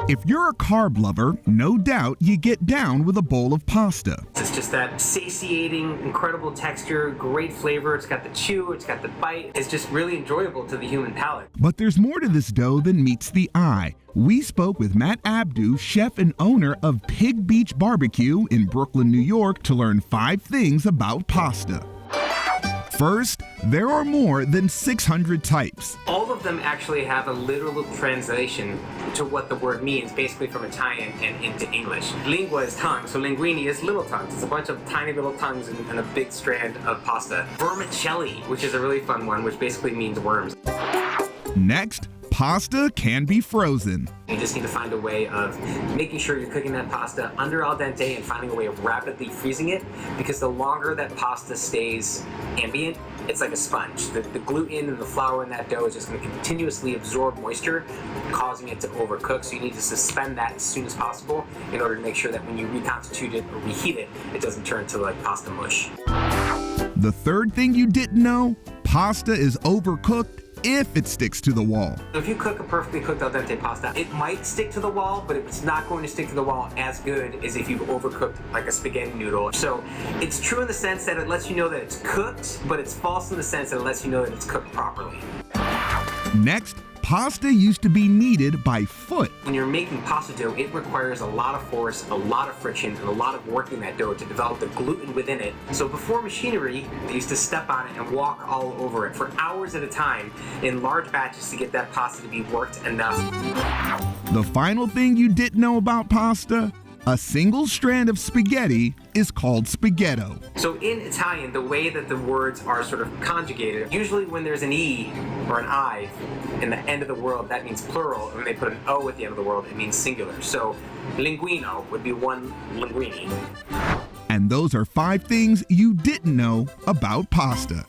If you're a carb lover, no doubt you get down with a bowl of pasta. It's just that satiating, incredible texture, great flavor. It's got the chew, it's got the bite. It's just really enjoyable to the human palate. But there's more to this dough than meets the eye. We spoke with Matt Abdoo, chef and owner of Pig Beach BBQ in Brooklyn, New York, to learn 5 things about pasta. First, there are more than 600 types. All of them actually have a literal translation to what the word means, basically from Italian and into English. Lingua is tongue, so linguine is little tongues. It's a bunch of tiny little tongues and a big strand of pasta. Vermicelli, which is a really fun one, which basically means worms. Next, pasta can be frozen. You just need to find a way of making sure you're cooking that pasta under al dente and finding a way of rapidly freezing it, because the longer that pasta stays ambient, it's like a sponge. The gluten and the flour in that dough is just going to continuously absorb moisture, causing it to overcook. So you need to suspend that as soon as possible in order to make sure that when you reconstitute it or reheat it, it doesn't turn to like pasta mush. The third thing you didn't know, pasta is overcooked if it sticks to the wall. If you cook a perfectly cooked al dente pasta, it might stick to the wall, but it's not going to stick to the wall as good as if you've overcooked like a spaghetti noodle. So it's true in the sense that it lets you know that it's cooked, but it's false in the sense that it lets you know that it's cooked properly. Next, pasta used to be kneaded by foot. When you're making pasta dough, it requires a lot of force, a lot of friction, and a lot of working that dough to develop the gluten within it. So before machinery, they used to step on it and walk all over it for hours at a time in large batches to get that pasta to be worked enough. The final thing you didn't know about pasta, a single strand of spaghetti is called spaghetto. So in Italian, the way that the words are sort of conjugated, usually when there's an E or an I in the end of the word, that means plural. And when they put an O at the end of the word, it means singular. So linguino would be one linguini. And those are 5 things you didn't know about pasta.